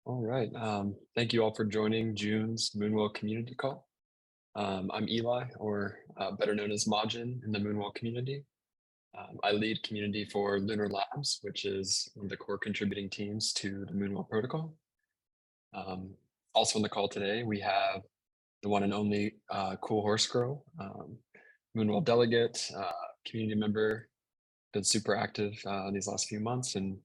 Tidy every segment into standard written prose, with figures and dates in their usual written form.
All right. Thank you all for joining June's Moonwell Community Call. I'm Eli, or better known as Majin in the Moonwell community. I lead community for Lunar Labs, which is one of the core contributing teams to the Moonwell protocol. Um, Also on the call today, we have the one and only Coolhorsegirl, Moonwell delegate, community member, been super active these last few months, and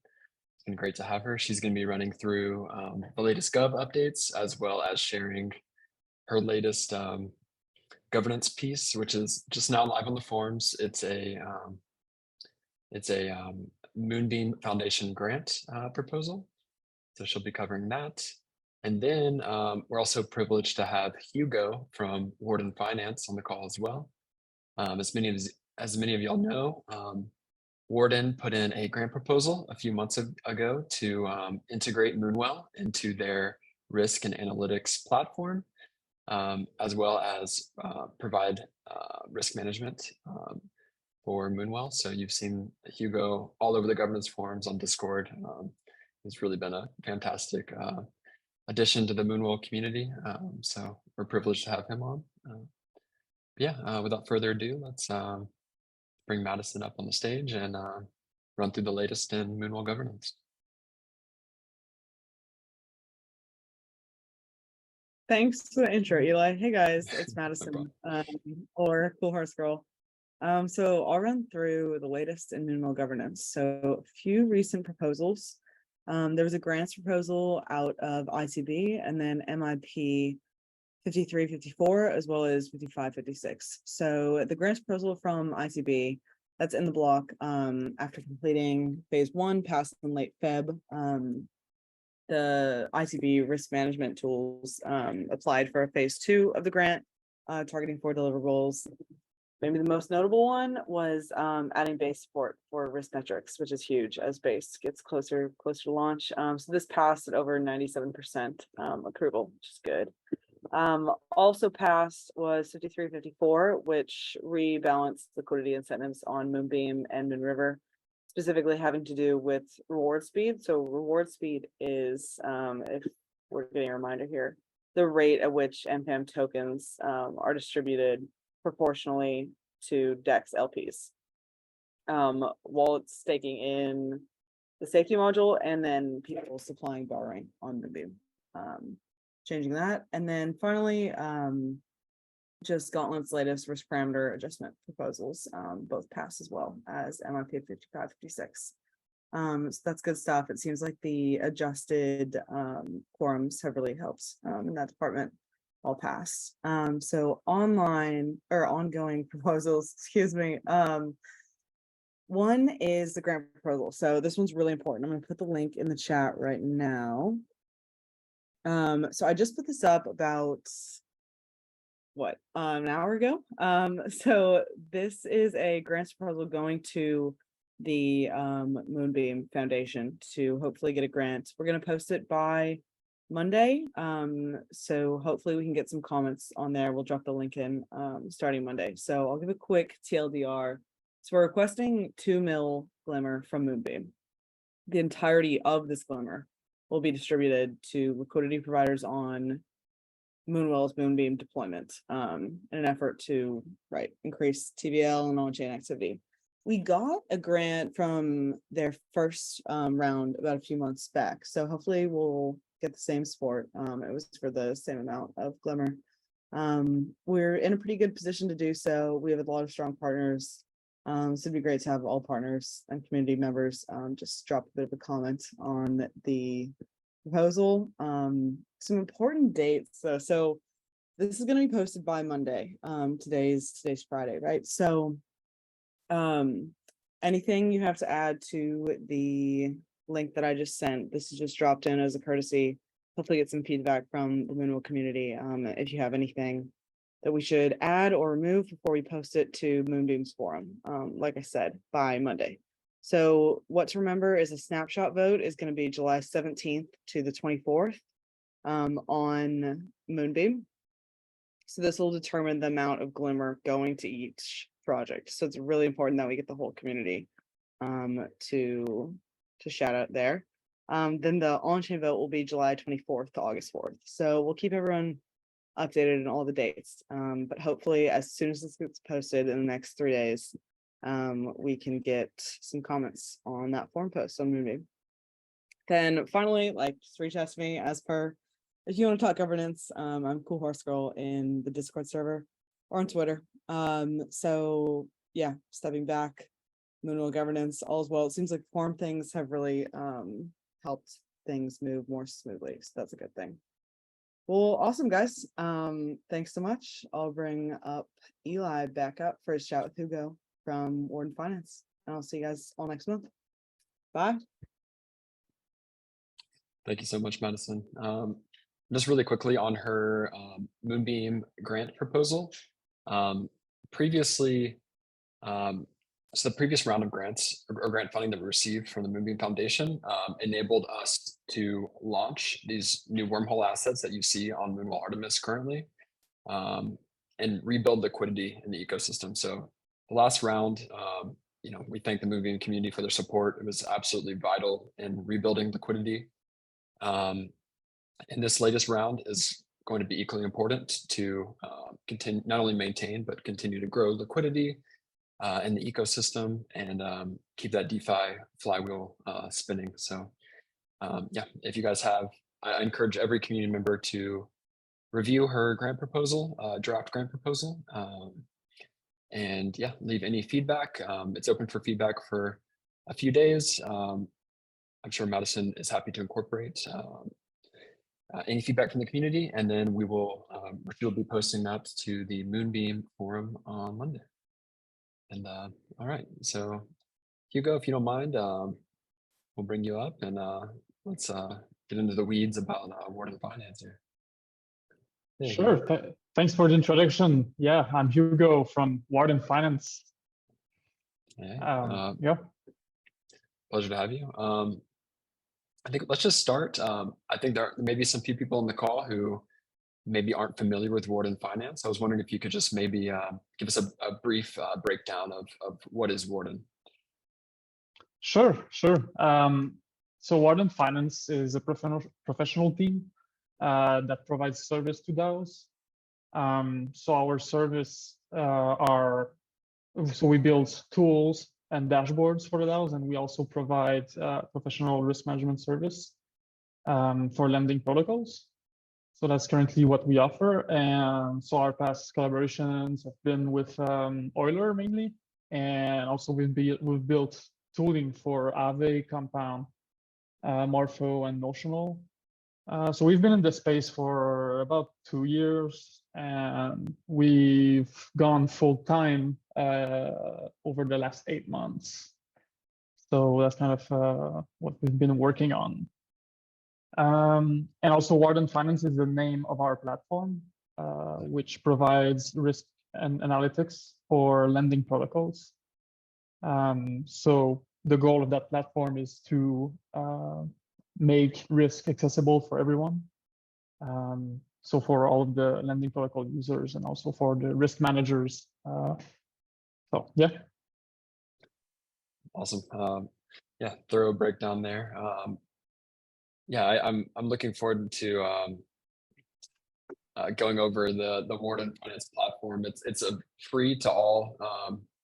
it's been great to have her. She's going to be running through the latest Gov updates as well as sharing her latest governance piece, which is just now live on the forums. It's a Moonbeam Foundation grant proposal, so she'll be covering that. And then we're also privileged to have Hugo from Warden Finance on the call as well. As many of y'all know, Warden put in a grant proposal a few months ago to integrate Moonwell into their risk and analytics platform, as well as provide risk management for Moonwell. So you've seen Hugo all over the governance forums on Discord. It's really been a fantastic addition to the Moonwell community. So we're privileged to have him on. Without further ado, let's bring Madison up on the stage and run through the latest in Moonwell governance. Thanks for the intro, Eli. Hey guys, it's No Madison, problem. or Coolhorsegirl. So I'll run through the latest in Moonwell governance. So a few recent proposals. There was a grants proposal out of ICB and then MIP 5354 as well as 5556. So the grants proposal from ICB, that's in the block after completing phase 1, passed in late Feb. The ICB risk management tools applied for phase 2 of the grant, targeting 4 deliverables. Maybe the most notable one was adding base support for risk metrics, which is huge as base gets closer to launch. So this passed at over 97% approval, which is good. Also passed was 5354, which rebalanced liquidity incentives on Moonbeam and Moon River, specifically having to do with reward speed. So reward speed is, if we're getting a reminder here, the rate at which NPM tokens are distributed proportionally to DEX LPs. Wallets staking in the safety module, and then people supplying borrowing on Moonbeam. Changing that. And then finally, just Gauntlet's latest risk parameter adjustment proposals, both passed as well as MIP 5556. So that's good stuff. It seems like the adjusted quorums have really helped in that department. All passed. So ongoing proposals, excuse me. One is the grant proposal. So this one's really important. I'm going to put the link in the chat right now. So I just put this up about an hour ago. So this is a grant proposal going to the Moonbeam Foundation to hopefully get a grant. We're going to post it by Monday. So hopefully we can get some comments on there. We'll drop the link in starting Monday. So I'll give a quick TLDR. So we're requesting 2 mil glimmer from Moonbeam. The entirety of this glimmer will be distributed to liquidity providers on Moonwell's Moonbeam deployment in an effort to increase TVL and on-chain activity. We got a grant from their first round about a few months back, so hopefully we'll get the same support. It was for the same amount of glimmer. We're in a pretty good position to do so. We have a lot of strong partners. So it'd be great to have all partners and community members just drop a bit of a comment on the proposal. Some important dates. So this is going to be posted by Monday. Today's Friday, right? So anything you have to add to the link that I just sent, this is just dropped in as a courtesy. Hopefully get some feedback from the Moonwell community if you have anything that we should add or remove before we post it to Moonbeam's forum, like I said, by Monday. So what to remember is a snapshot vote is going to be July 17th to the 24th on Moonbeam. So this will determine the amount of glimmer going to each project. So it's really important that we get the whole community to shout out there. Then the on-chain vote will be July 24th to August 4th. So we'll keep everyone updated on all the dates. But hopefully as soon as this gets posted in the next 3 days, we can get some comments on that forum post on Moonbeam. Then finally, like, just reach out to me as per, if you want to talk governance. I'm Coolhorsegirl in the Discord server or on Twitter. So yeah, stepping back, Moonwell governance, all as well. It seems like forum things have really helped things move more smoothly. So that's a good thing. Well, awesome, guys. Thanks so much. I'll bring up Eli back up for his chat with Hugo from Warden Finance. And I'll see you guys all next month. Bye. Thank you so much, Madison. Just really quickly on her Moonbeam grant proposal. Previously, so the previous round of grants or grant funding that we received from the Moonbeam Foundation enabled us to launch these new wormhole assets that you see on Moonwell Artemis currently, and rebuild liquidity in the ecosystem. So the last round, we thank the Moonbeam community for their support. It was absolutely vital in rebuilding liquidity. And this latest round is going to be equally important to continue, not only maintain, but continue to grow liquidity in the ecosystem and keep that DeFi flywheel spinning. So yeah, if you guys have, I encourage every community member to review her grant proposal, draft grant proposal, and yeah, leave any feedback. It's open for feedback for a few days. I'm sure Madison is happy to incorporate any feedback from the community, and then we'll be posting that to the Moonbeam forum on Monday. And all right, so Hugo, if you don't mind, we'll bring you up and let's get into the weeds about Warden Finance here. Sure. Thanks for the introduction. Yeah, I'm Hugo from Warden Finance. Yeah. Yeah. Pleasure to have you. I think let's just start. I think there may be some few people on the call who maybe aren't familiar with Warden Finance. I was wondering if you could just maybe give us a brief breakdown of what is Warden. Sure. So Warden Finance is a professional team that provides service to DAOs. So our service so we build tools and dashboards for the DAOs, and we also provide professional risk management service for lending protocols. So that's currently what we offer. And so our past collaborations have been with Euler mainly, and also we've built tooling for Aave, Compound, Morpho, and Notional. So we've been in this space for about 2 years, and we've gone full time over the last 8 months. So that's kind of what we've been working on. And also Warden Finance is the name of our platform, which provides risk and analytics for lending protocols. So the goal of that platform is to make risk accessible for everyone. So for all of the lending protocol users and also for the risk managers. So yeah. Awesome. Yeah, thorough breakdown there. Yeah, I'm looking forward to going over the Warden Finance platform. It's a free to all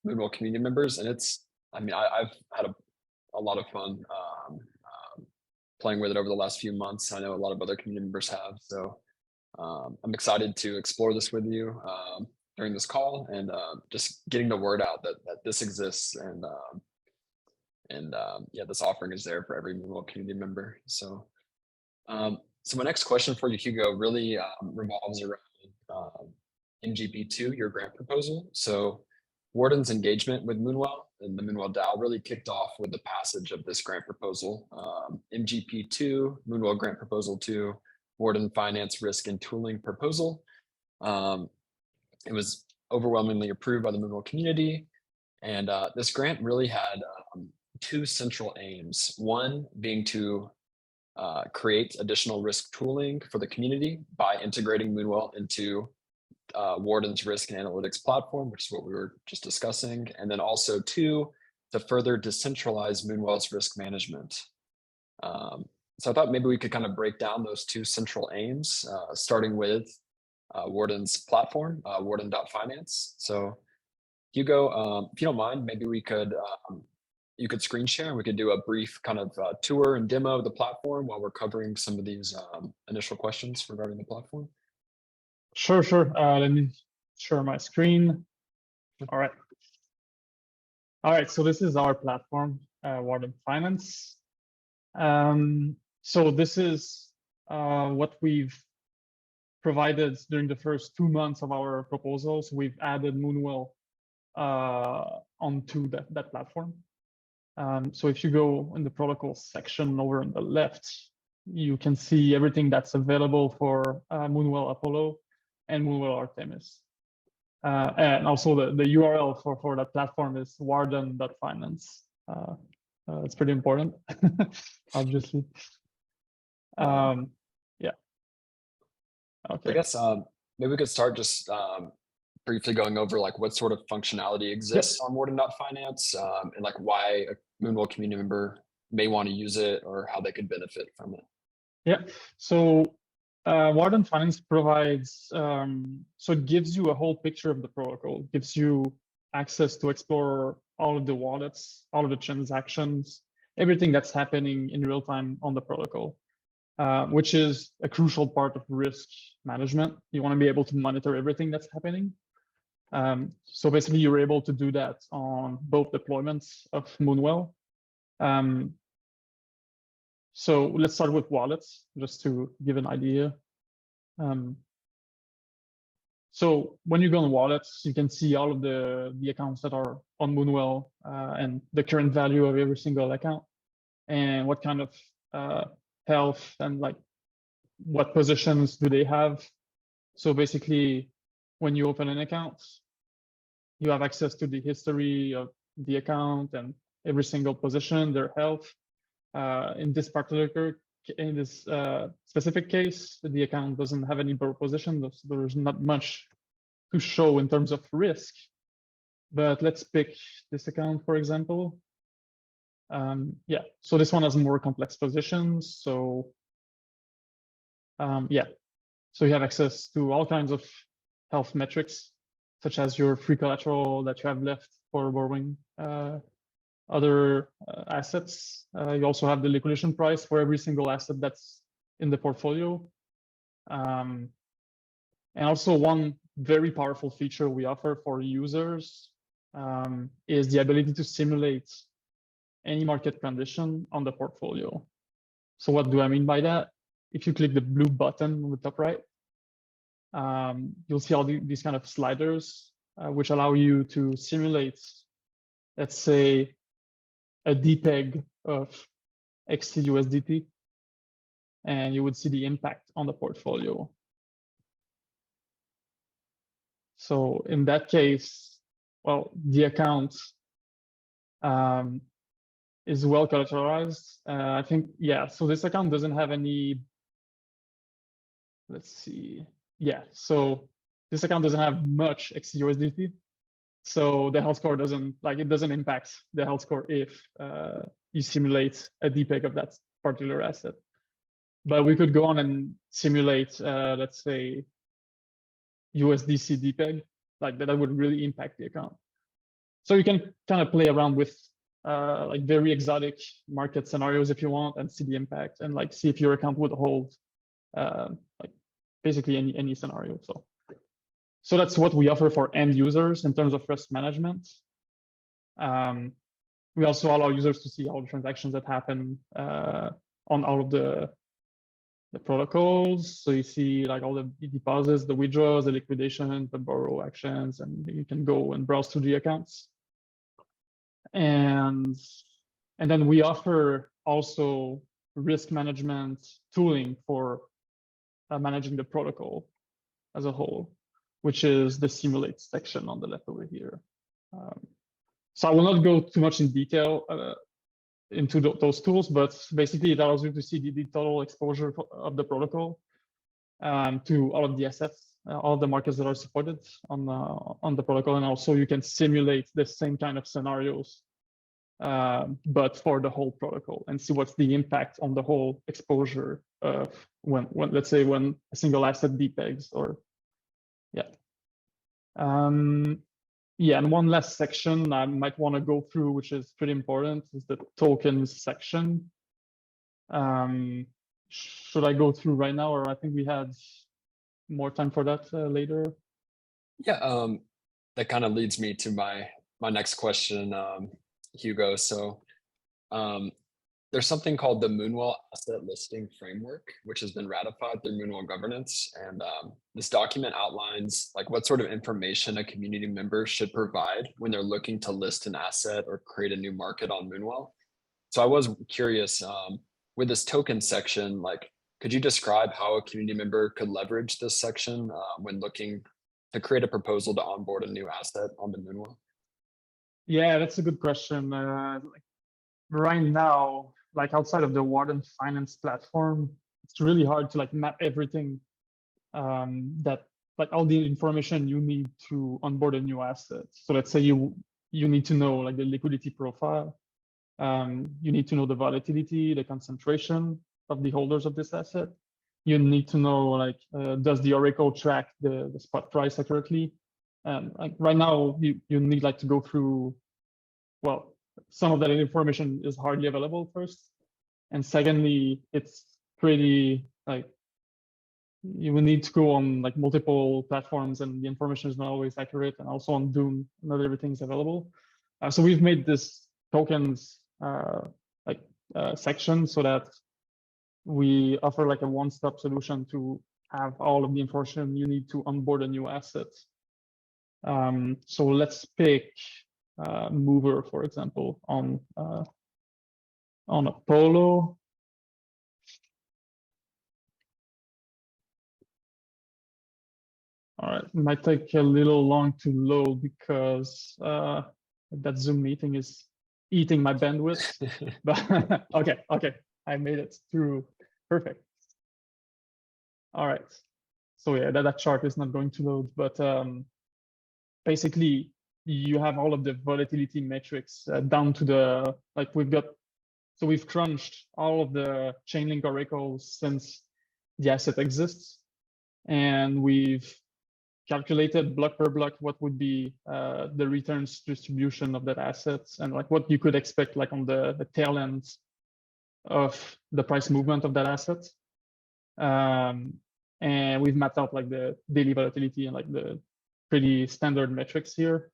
Moonwell community members, and I've had a lot of fun playing with it over the last few months. I know a lot of other community members have, so I'm excited to explore this with you during this call and just getting the word out that this exists and yeah, this offering is there for every Moonwell community member. So so my next question for you, Hugo, really revolves around MGP2, your grant proposal. So Warden's engagement with Moonwell and the Moonwell DAO really kicked off with the passage of this grant proposal. MGP2, Moonwell Grant Proposal 2, Warden Finance Risk and Tooling Proposal. It was overwhelmingly approved by the Moonwell community. And this grant really had 2 central aims. One being to create additional risk tooling for the community by integrating Moonwell into Warden's risk and analytics platform, which is what we were just discussing. And then also 2, to further decentralize Moonwell's risk management. So I thought maybe we could kind of break down those two central aims, starting with Warden's platform, Warden.finance. So Hugo, if you don't mind, maybe we could you could screen share and we could do a brief kind of tour and demo of the platform while we're covering some of these initial questions regarding the platform. Sure, sure. Let me share my screen. All right. All right, so this is our platform, Warden Finance. So this is what we've provided during the first 2 months of our proposals. We've added Moonwell onto that platform. So if you go in the protocol section over on the left, you can see everything that's available for Moonwell Apollo and Moonwell Artemis. And also the URL for that platform is warden.finance. It's pretty important, obviously. Yeah. Okay. I guess maybe we could start just briefly going over like what sort of functionality exists on Warden.finance and like why a Moonwell community member may want to use it or how they could benefit from it. Yeah. So Warden Finance provides, so it gives you a whole picture of the protocol, it gives you access to explore all of the wallets, all of the transactions, everything that's happening in real time on the protocol, which is a crucial part of risk management. You want to be able to monitor everything that's happening. So basically, you're able to do that on both deployments of Moonwell. So let's start with wallets, just to give an idea. So when you go on wallets, you can see all of the accounts that are on Moonwell and the current value of every single account and what kind of health and like what positions do they have. So basically, when you open an account, you have access to the history of the account and every single position, their health. In this specific case, the account doesn't have any borrow position. There's not much to show in terms of risk. But let's pick this account, for example. Yeah, so this one has more complex positions. So yeah, so you have access to all kinds of health metrics, such as your free collateral that you have left for borrowing other assets. You also have the liquidation price for every single asset that's in the portfolio. And also one very powerful feature we offer for users is the ability to simulate any market condition on the portfolio. So what do I mean by that? If you click the blue button on the top right, you'll see all these kind of sliders, which allow you to simulate, let's say, a DPEG of XTUSDT, and you would see the impact on the portfolio. So in that case, well, the account is well collateralized. I think, yeah, so this account doesn't have any, let's see. Yeah, so this account doesn't have much XTUSDT. So the health score doesn't impact the health score if you simulate a DPEG of that particular asset. But we could go on and simulate, let's say, USDC DPEG, like that would really impact the account. So you can kind of play around with like very exotic market scenarios if you want and see the impact and like see if your account would hold like basically any scenario. So that's what we offer for end users in terms of risk management. We also allow users to see all the transactions that happen on all of the protocols. So you see like all the deposits, the withdrawals, the liquidation, the borrow actions, and you can go and browse through the accounts. And then we offer also risk management tooling for managing the protocol as a whole, which is the simulate section on the left over here. So I will not go too much in detail into those tools, but basically it allows you to see the total exposure of the protocol to all of the assets, all the markets that are supported on the protocol, and also you can simulate the same kind of scenarios but for the whole protocol, and see what's the impact on the whole exposure of when let's say when a single asset depegs, or yeah. Yeah, and one last section I might want to go through, which is pretty important, is the tokens section. Should I go through right now, or I think we had more time for that later? Yeah, that kind of leads me to my next question, Hugo. So there's something called the Moonwell Asset Listing Framework, which has been ratified through Moonwell governance. And this document outlines like what sort of information a community member should provide when they're looking to list an asset or create a new market on Moonwell. So I was curious, with this token section, like, could you describe how a community member could leverage this section when looking to create a proposal to onboard a new asset onto Moonwell? Yeah, that's a good question. Like right now, like outside of the Warden finance platform, it's really hard to like map everything that like all the information you need to onboard a new asset. So let's say you need to know like the liquidity profile. You need to know the volatility, the concentration of the holders of this asset. You need to know like, does the Oracle track the spot price accurately? Like right now, you need like to go through, well, some of that information is hardly available first. And secondly, it's pretty like, you will need to go on like multiple platforms and the information is not always accurate, and also on Doom, not everything is available. So we've made this tokens section so that we offer like a one-stop solution to have all of the information you need to onboard a new asset. So let's pick Mover, for example, on Apollo. All right, it might take a little long to load because that Zoom meeting is eating my bandwidth. But okay, I made it through. Perfect. All right. So yeah, that chart is not going to load, but basically you have all of the volatility metrics down to the, like we've crunched all of the Chainlink oracles since the asset exists, and we've calculated block per block what would be the returns distribution of that asset, and like what you could expect like on the tail end of the price movement of that asset. And we've mapped out like the daily volatility and like the pretty standard metrics here.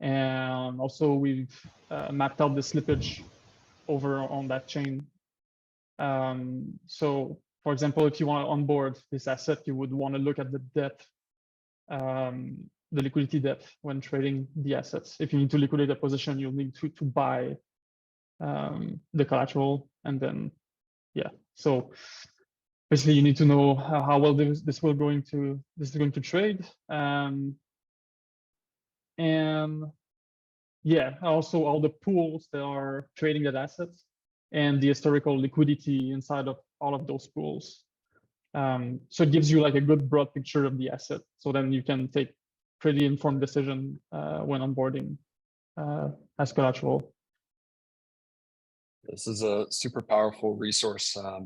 And also we've mapped out the slippage over on that chain. So for example, if you want to onboard this asset, you would want to look at the depth, the liquidity depth when trading the assets. If you need to liquidate a position, you'll need to buy the collateral, and then yeah. So basically, you need to know how well this is going to trade, and yeah, also all the pools that are trading that asset and the historical liquidity inside of all of those pools. So it gives you like a good broad picture of the asset. So then you can take pretty informed decision when onboarding as collateral. This is a super powerful resource, I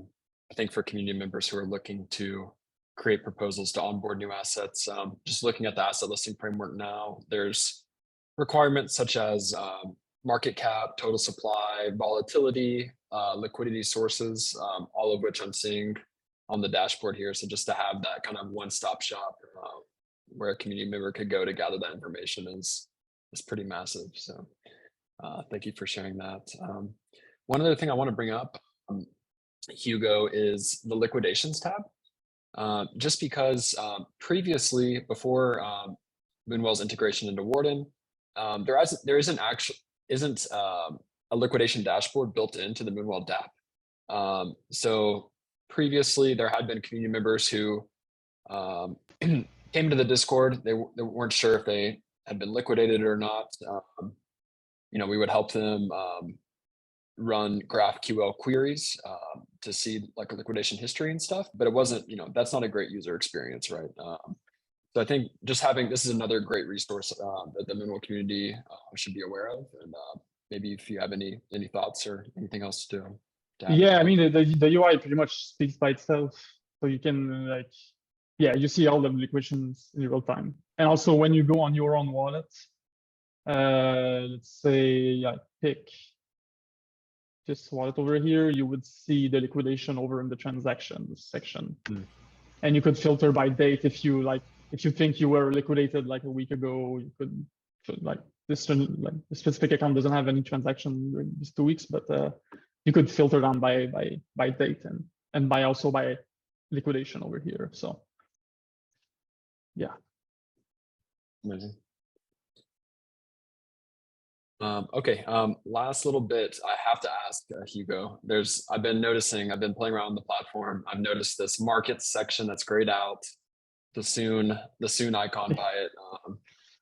think, for community members who are looking to create proposals to onboard new assets. Just looking at the asset listing framework now, there's requirements such as market cap, total supply, volatility, liquidity sources, all of which I'm seeing on the dashboard here. So just to have that kind of one-stop shop where a community member could go to gather that information is pretty massive. So thank you for sharing that. One other thing I want to bring up, Hugo, is the liquidations tab. Just because previously, before Moonwell's integration into Warden, there isn't a liquidation dashboard built into the Moonwell DApp. So previously, there had been community members who came to the Discord. They weren't sure if they had been liquidated or not. We would help them run GraphQL queries to see like a liquidation history and stuff, but it wasn't, that's not a great user experience, right? So I think just having, this is another great resource that the Moonwell community should be aware of, and maybe if you have any thoughts or anything else to add. Yeah, I mean, the UI pretty much speaks by itself. So you can like, yeah, you see all the liquidations in real time. And also when you go on your own wallet, let's say I pick this wallet over here, you would see the liquidation over in the transactions section. And you could filter by date if you like, if you think you were liquidated like a week ago, you could like this specific account doesn't have any transaction during these 2 weeks, but you could filter down by date and by also by liquidation over here. So yeah. Amazing. Okay, last little bit I have to ask Hugo. I've been playing around the platform. I've noticed this markets section that's grayed out, the soon icon by it.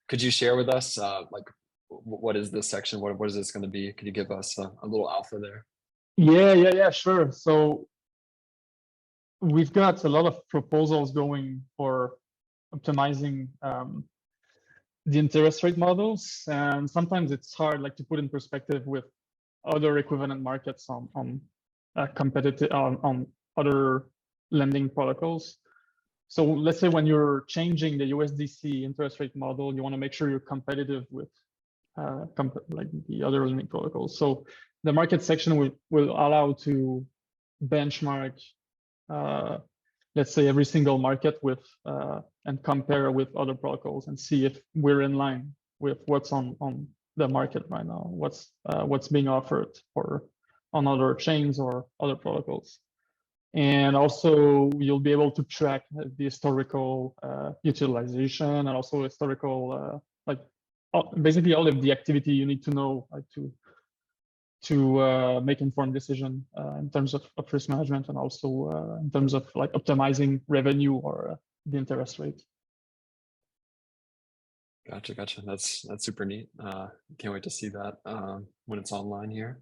Could you share with us like what is this section? What is this going to be? Could you give us a little alpha there? Yeah, sure. So we've got a lot of proposals going for optimizing the interest rate models, and sometimes it's hard like to put in perspective with other equivalent markets on competitive on other lending protocols. So let's say when you're changing the USDC interest rate model, you want to make sure you're competitive with like the other lending protocols. So the market section will allow to benchmark, let's say every single market with and compare with other protocols and see if we're in line with what's on the market right now, what's being offered on other chains or other protocols. And also you'll be able to track the historical utilization and also historical basically all of the activity you need to know like to make informed decision in terms of risk management and also in terms of like optimizing revenue or the interest rate. Gotcha. That's super neat. Can't wait to see that when it's online here.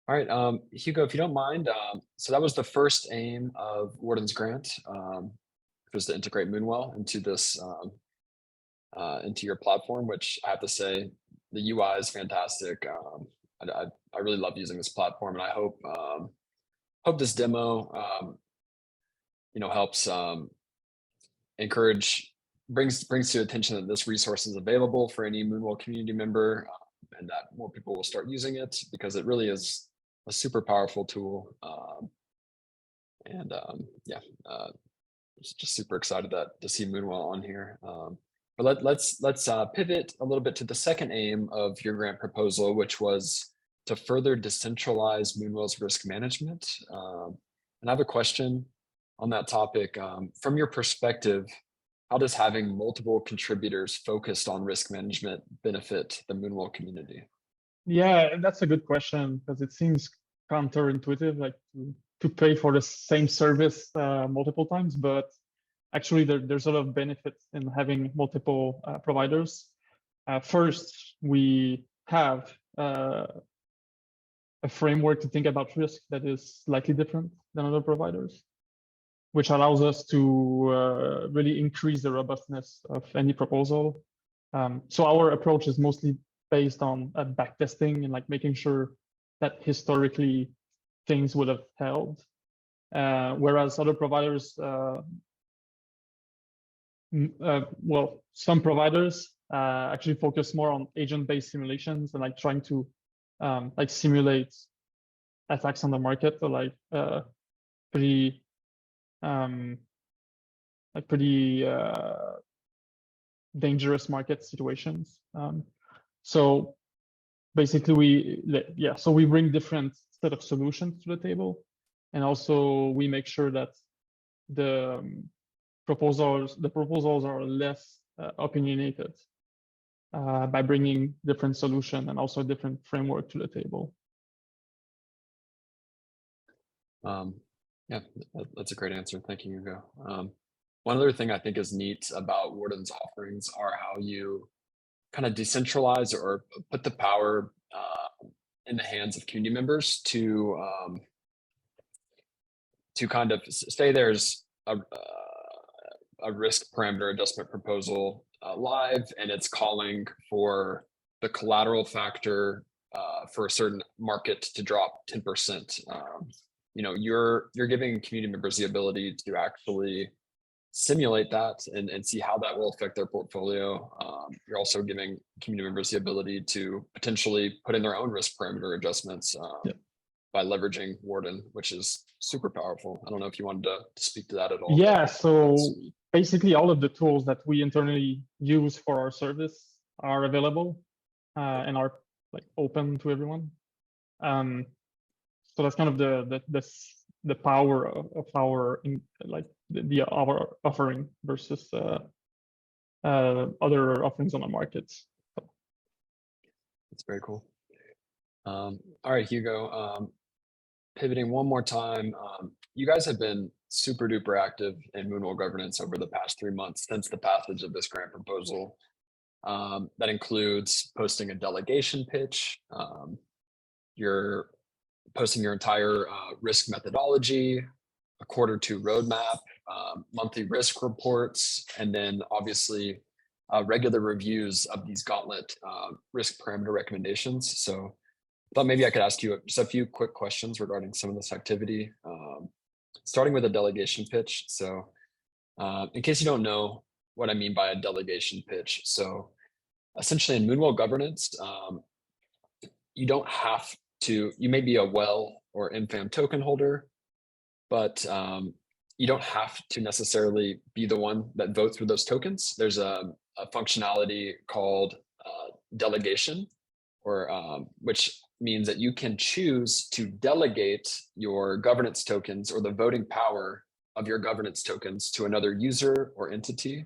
All right, Hugo, if you don't mind, so that was the first aim of Warden's grant, was to integrate Moonwell into this into your platform, which I have to say the UI is fantastic. I really love using this platform, and I hope this demo helps brings to attention that this resource is available for any Moonwell community member, and that more people will start using it because it really is a super powerful tool. Just super excited to see Moonwell on here. But let's pivot a little bit to the second aim of your grant proposal, which was to further decentralize Moonwell's risk management. And I have a question on that topic. From your perspective, how does having multiple contributors focused on risk management benefit the Moonwell community? Yeah, that's a good question because it seems counterintuitive, like to pay for the same service multiple times, but actually there's a lot of benefits in having multiple providers. First, we have a framework to think about risk that is slightly different than other providers, which allows us to really increase the robustness of any proposal. So our approach is mostly based on backtesting and like making sure that historically things would have held. Whereas other providers, some providers actually focus more on agent-based simulations and like trying to like simulate attacks on the market, or like pretty dangerous market situations. So basically we bring different set of solutions to the table, and also we make sure that the proposals are less opinionated by bringing different solution and also a different framework to the table. Yeah, that's a great answer. Thank you, Hugo. One other thing I think is neat about Warden's offerings are how you kind of decentralize or put the power in the hands of community members to kind of say there's a risk parameter adjustment proposal live, and it's calling for the collateral factor for a certain market to drop 10%. You're giving community members the ability to actually simulate that and see how that will affect their portfolio. You're also giving community members the ability to potentially put in their own risk parameter adjustments by leveraging Warden, which is super powerful. I don't know if you wanted to speak to that at all. Yeah, so basically all of the tools that we internally use for our service are available and are like open to everyone. So that's kind of the power of our our offering versus other offerings on the market. So. That's very cool. All right, Hugo. Pivoting one more time, you guys have been super duper active in Moonwell governance over the past 3 months since the passage of this grant proposal. That includes posting a delegation pitch. You're posting your entire risk methodology, a Q2 roadmap, monthly risk reports, and then obviously regular reviews of these gauntlet risk parameter recommendations. So I thought maybe I could ask you just a few quick questions regarding some of this activity, starting with a delegation pitch. So in case you don't know what I mean by a delegation pitch. So essentially in Moonwell governance, you don't have to, you may be a well or infam token holder, but you don't have to necessarily be the one that votes for those tokens. There's a functionality called delegation, or which means that you can choose to delegate your governance tokens or the voting power of your governance tokens to another user or entity.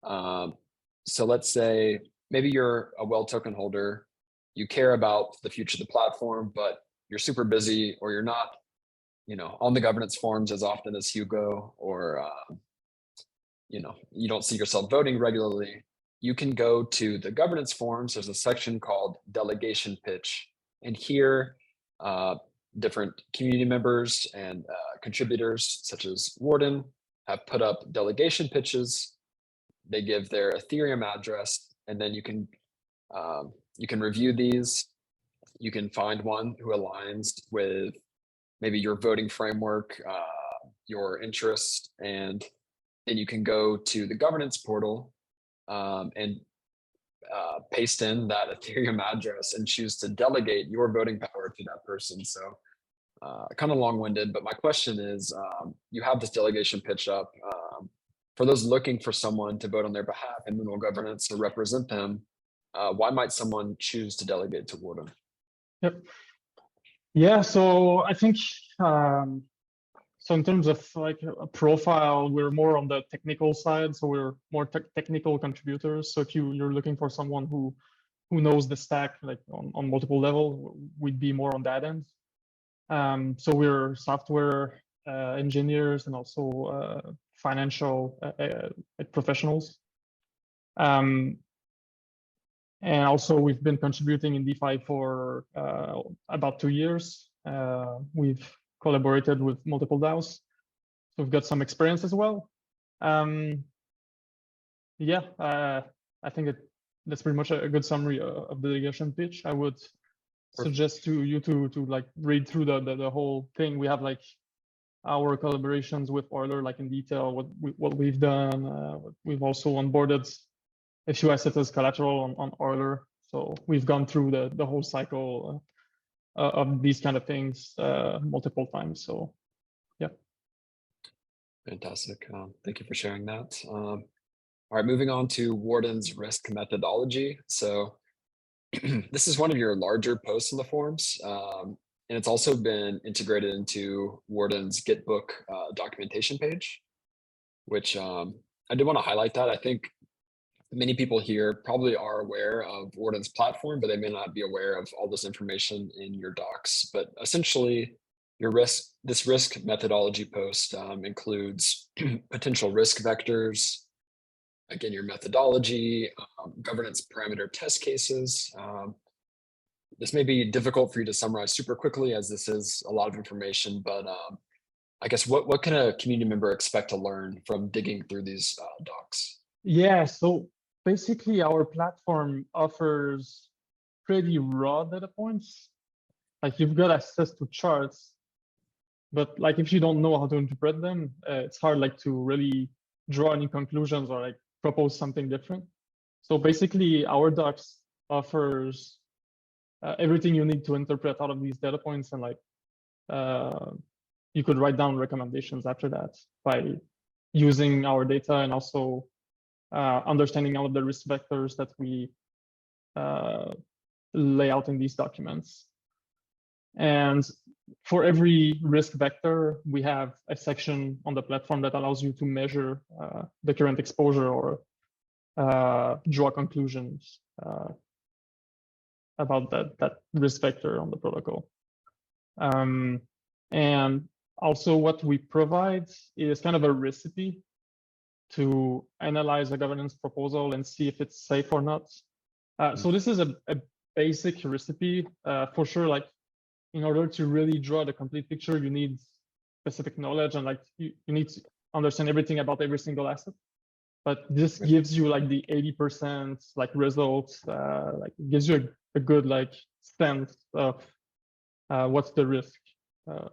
So let's say maybe you're a well token holder, you care about the future of the platform, but you're super busy, or you're not, on the governance forums as often as Hugo, or you don't see yourself voting regularly. You can go to the governance forums. There's a section called delegation pitch, and here different community members and contributors such as Warden have put up delegation pitches. They give their Ethereum address, and then you can review these. You can find one who aligns with maybe your voting framework, your interest, and then you can go to the governance portal and paste in that Ethereum address and choose to delegate your voting power to that person. So kind of long-winded, but my question is, you have this delegation pitch up. For those looking for someone to vote on their behalf in Moonwell governance to represent them, why might someone choose to delegate to Warden? Yep. Yeah, so I think so in terms of like a profile, we're more on the technical side, so we're more technical contributors. So if you're looking for someone who knows the stack like on multiple levels, we'd be more on that end. So we're software engineers and also financial professionals. And also we've been contributing in DeFi for about 2 years. We've collaborated with multiple DAOs, so we've got some experience as well. I think that's pretty much a good summary of the delegation pitch. I would suggest to you to like read through the whole thing. We have like our collaborations with Euler, like in detail, what we've done. We've also onboarded a few assets as collateral on Euler. So we've gone through the whole cycle of these kind of things multiple times. So, yeah. Fantastic. Thank you for sharing that. All right, moving on to Warden's risk methodology. So this is one of your larger posts in the forums, and it's also been integrated into Warden's Gitbook documentation page, which I did want to highlight that. I think many people here probably are aware of Warden's platform, but they may not be aware of all this information in your docs. But essentially, this risk methodology post includes potential risk vectors, again, your methodology, governance parameter test cases. This may be difficult for you to summarize super quickly, as this is a lot of information, but I guess what can a community member expect to learn from digging through these docs? Yeah, so basically our platform offers pretty raw data points. Like you've got access to charts, but like if you don't know how to interpret them, it's hard like to really draw any conclusions or like propose something different. So basically, our docs offers everything you need to interpret out of these data points, and like you could write down recommendations after that by using our data and also understanding all of the risk vectors that we lay out in these documents. And for every risk vector, we have a section on the platform that allows you to measure the current exposure or draw conclusions about that risk vector on the protocol. And also what we provide is kind of a recipe to analyze a governance proposal and see if it's safe or not. So this is a basic recipe. For sure, like in order to really draw the complete picture, you need specific knowledge and like you need to understand everything about every single asset. But this gives you like the 80% like results, like it gives you a good like sense of what's the risk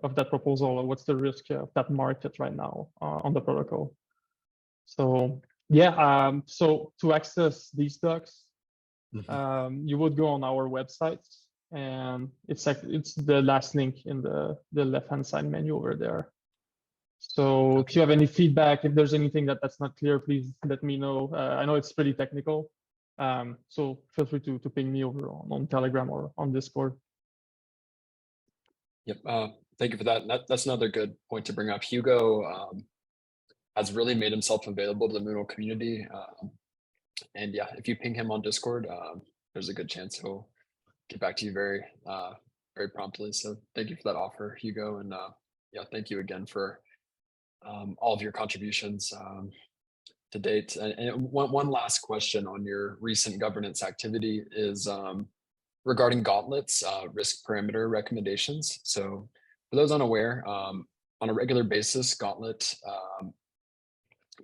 of that proposal or what's the risk of that market right now on the protocol. So yeah, so to access these docs, you would go on our website, and it's like it's the last link in the left-hand side menu over there. So if you have any feedback, if there's anything that's not clear, please let me know. I know it's pretty technical, so feel free to ping me over on Telegram or on Discord. Yep. Thank you for that. That's another good point to bring up. Hugo has really made himself available to the Moonwell community. And yeah, if you ping him on Discord, there's a good chance he'll get back to you very promptly. So thank you for that offer, Hugo. And yeah, thank you again for all of your contributions to date. And one last question on your recent governance activity is regarding gauntlets, risk parameter recommendations. So for those unaware, on a regular basis, Gauntlet,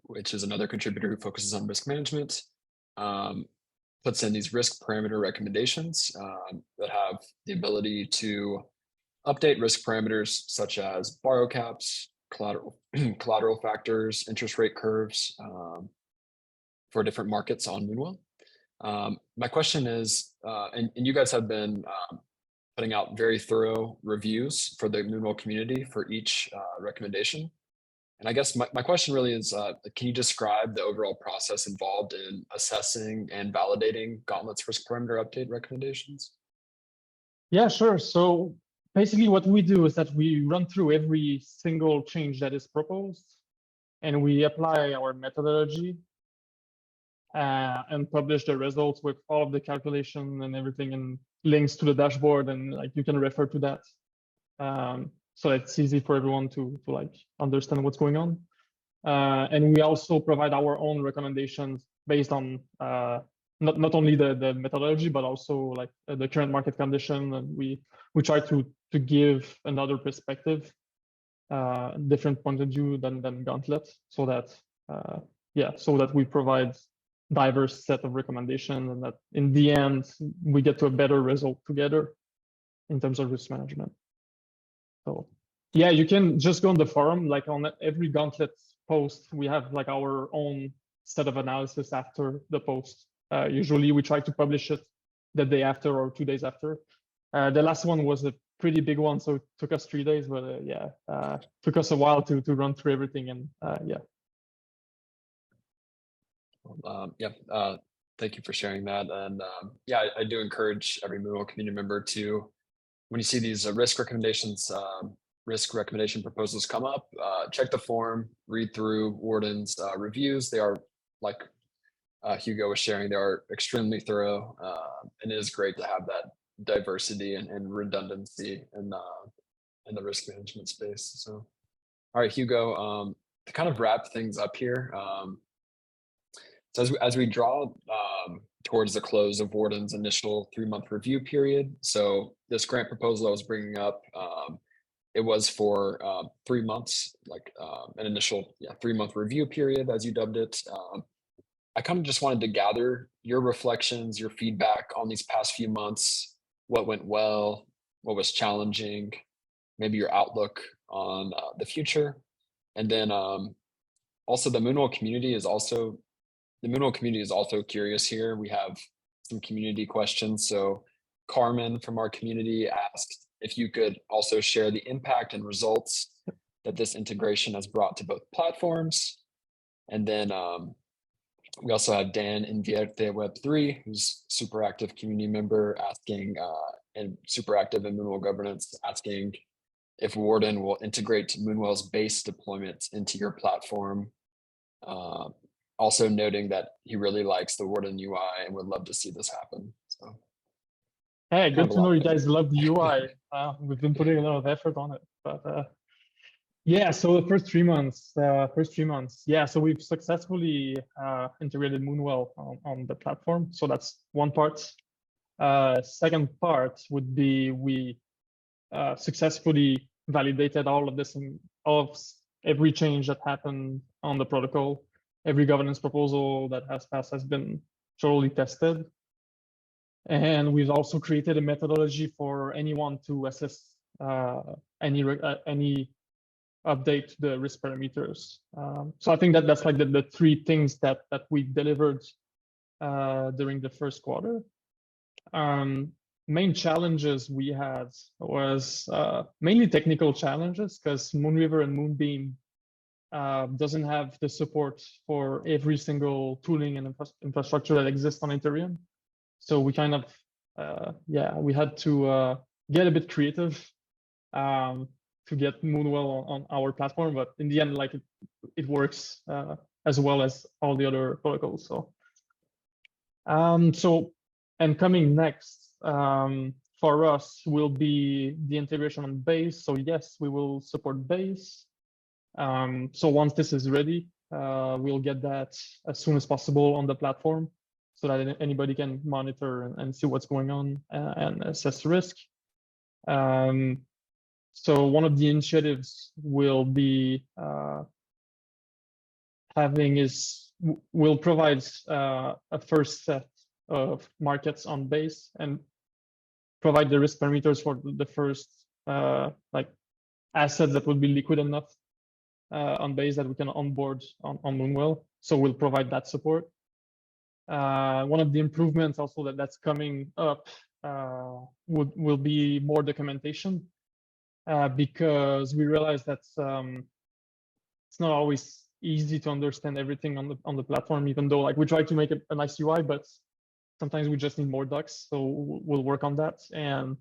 which is another contributor who focuses on risk management, puts in these risk parameter recommendations that have the ability to update risk parameters such as borrow caps, collateral factors, interest rate curves for different markets on Moonwell. My question is, and you guys have been putting out very thorough reviews for the Moonwell community for each recommendation. And I guess my question really is, can you describe the overall process involved in assessing and validating Gauntlet's risk parameter update recommendations? Yeah, sure. So basically what we do is that we run through every single change that is proposed, and we apply our methodology and publish the results with all of the calculation and everything and links to the dashboard, and like you can refer to that. So it's easy for everyone to like understand what's going on. And we also provide our own recommendations based on not only the methodology, but also like the current market condition. And we try to give another perspective, different point of view than Gauntlet, so that so that we provide diverse set of recommendations, and that in the end we get to a better result together in terms of risk management. So yeah, you can just go on the forum, like on every Gauntlet post, we have like our own set of analysis after the post. Usually we try to publish it the day after or 2 days after. The last one was a pretty big one, so it took us 3 days, but took us a while to run through everything, and thank you for sharing that. And yeah, I do encourage every Moonwell community member to, when you see these risk recommendation proposals come up, check the form, read through Warden's reviews. They are, like Hugo was sharing, they are extremely thorough, and it is great to have that diversity and redundancy in the risk management space. So, all right, Hugo, to kind of wrap things up here, so as we draw towards the close of Warden's initial 3-month review period, so this grant proposal I was bringing up, it was for 3 months, like an initial 3-month review period, as you dubbed it. I kind of just wanted to gather your reflections, your feedback on these past few months, what went well, what was challenging, maybe your outlook on the future. And then also the Moonwell community is also curious here. We have some community questions. So Carmen from our community asked if you could also share the impact and results that this integration has brought to both platforms. And then we also have Dan Invierte Web3, who's super active community member, asking and super active in Moonwell governance, asking if Warden will integrate Moonwell's base deployments into your platform. Also noting that he really likes the Warden UI and would love to see this happen. So, Hey, kind good of a to know lot you there. guys love the UI. We've been putting a lot of effort on it, but yeah. So the first 3 months, yeah. So we've successfully integrated Moonwell on the platform. So that's one part. Second part would be we successfully validated all of this and of every change that happened on the protocol. Every governance proposal that has passed has been thoroughly tested. And we've also created a methodology for anyone to assess any update to the risk parameters. So I think that that's like the three things that we delivered during the first quarter. Main challenges we had was mainly technical challenges, because Moonriver and Moonbeam doesn't have the support for every single tooling and infrastructure that exists on Ethereum. So we kind of, we had to get a bit creative to get Moonwell on our platform, but in the end, like it works as well as all the other protocols. So, and coming next for us will be the integration on Base. So yes, we will support Base. So once this is ready, we'll get that as soon as possible on the platform, so that anybody can monitor and see what's going on and assess risk. So one of the initiatives will be we'll provide a first set of markets on Base and provide the risk parameters for the first like assets that would be liquid enough on Base that we can onboard on Moonwell. So we'll provide that support. One of the improvements also that's coming up will be more documentation, because we realize that it's not always easy to understand everything on the platform, even though like we try to make it a nice UI, but sometimes we just need more docs. So we'll work on that, and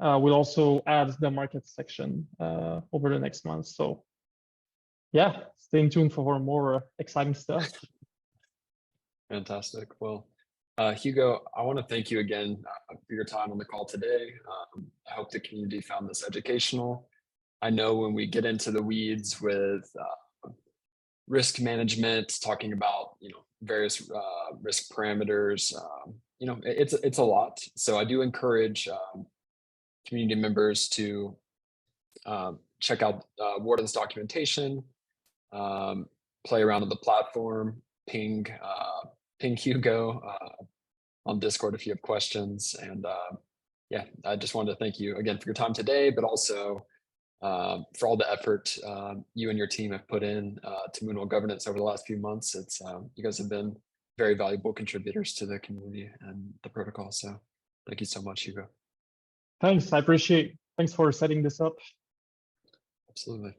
we'll also add the market section over the next month. So yeah, stay tuned for more exciting stuff. Fantastic. Well, Hugo, I want to thank you again for your time on the call today. I hope the community found this educational. I know when we get into the weeds with risk management, talking about various risk parameters, it's a lot. So I do encourage community members to check out Warden's documentation, play around with the platform, ping Hugo on Discord if you have questions. And yeah, I just wanted to thank you again for your time today, but also for all the effort you and your team have put in to Moonwell governance over the last few months. It's you guys have been very valuable contributors to the community and the protocol. So thank you so much, Hugo. Thanks, I appreciate. Thanks for setting this up. Absolutely.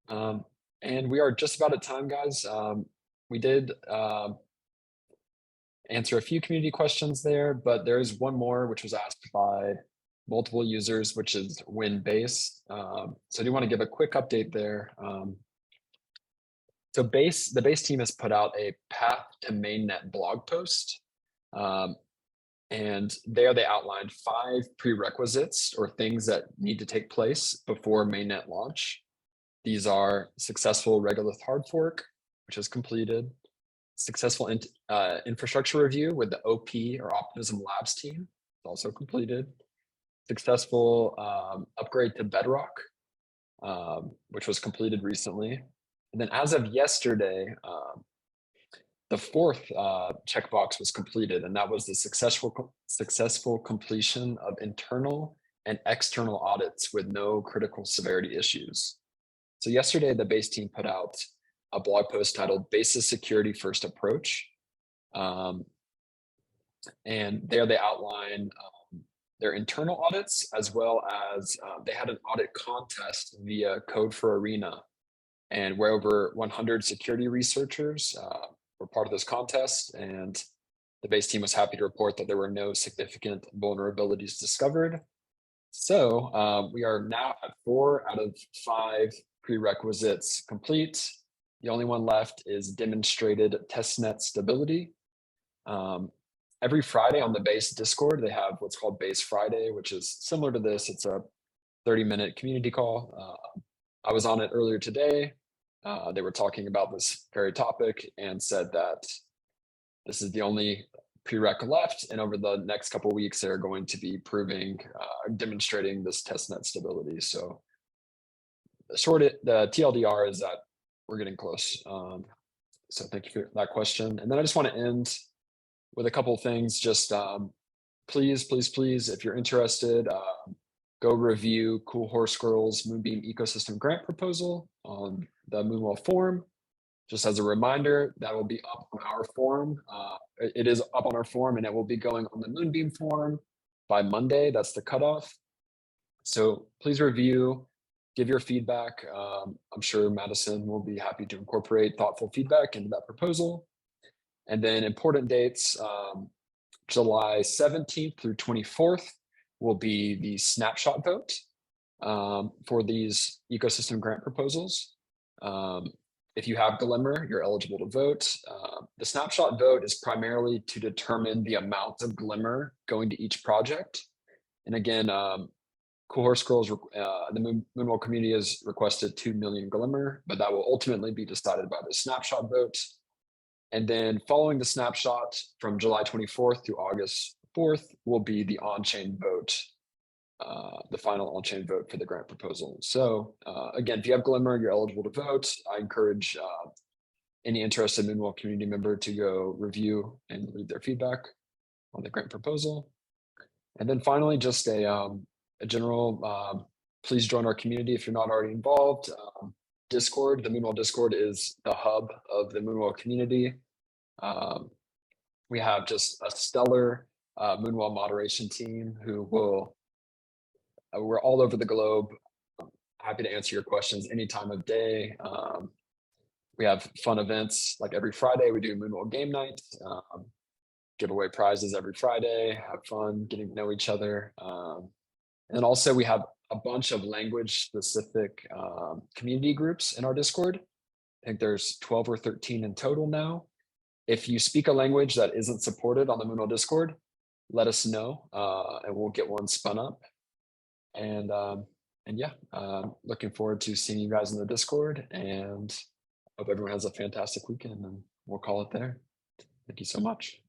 And we are just about at time, guys. We did answer a few community questions there, but there is one more which was asked by multiple users, which is when Base. So I do want to give a quick update there. So the Base team has put out a path to mainnet blog post. And there they outlined 5 prerequisites or things that need to take place before mainnet launch. These are successful Regolith hard fork, which is completed, successful infrastructure review with the OP or Optimism Labs team, also completed, successful upgrade to Bedrock, which was completed recently. And then as of yesterday, the fourth checkbox was completed, and that was the successful completion of internal and external audits with no critical severity issues. So yesterday, the base team put out a blog post titled "Basis Security First Approach," and there they outline their internal audits, as well as they had an audit contest via Code for Arena, and where over 100 security researchers were part of this contest. And the base team was happy to report that there were no significant vulnerabilities discovered. So we are now at 4 out of 5 prerequisites complete. The only one left is demonstrated testnet stability. Every Friday on the base Discord, they have what's called Base Friday, which is similar to this. It's a 30-minute community call. I was on it earlier today. They were talking about this very topic and said that this is the only prereq left. And over the next couple of weeks, they're going to be demonstrating this testnet stability. So the TLDR is that we're getting close. So thank you for that question. And then I just want to end with a couple of things. Just please, if you're interested, go review Coolhorsegirl's Moonbeam Ecosystem Grant proposal on the Moonwell forum. Just as a reminder, that will be up on our forum. It is up on our forum, and it will be going on the Moonbeam forum by Monday. That's the cutoff. So please review, give your feedback. I'm sure Madison will be happy to incorporate thoughtful feedback into that proposal. And then important dates, July 17th through 24th will be the snapshot vote for these ecosystem grant proposals. If you have Glimmer, you're eligible to vote. The snapshot vote is primarily to determine the amount of Glimmer going to each project. And again, Coolhorsegirl's, the Moonwell community has requested 2 million Glimmer, but that will ultimately be decided by the snapshot vote. And then following the snapshot from July 24th to August 4th will be the on-chain vote, the final on-chain vote for the grant proposal. So again, if you have Glimmer, you're eligible to vote. I encourage any interested Moonwell community member to go review and leave their feedback on the grant proposal. And then finally, just a general, please join our community if you're not already involved. Discord, the Moonwell Discord is the hub of the Moonwell community. We have just a stellar Moonwell moderation team who will, we're all over the globe. Happy to answer your questions any time of day. We have fun events like every Friday. We do Moonwell game night, give away prizes every Friday, have fun getting to know each other. And also we have a bunch of language specific community groups in our Discord. I think there's 12 or 13 in total now. If you speak a language that isn't supported on the Moonwell Discord, let us know and we'll get one spun up. And yeah, looking forward to seeing you guys in the Discord, and hope everyone has a fantastic weekend, and we'll call it there. Thank you so much.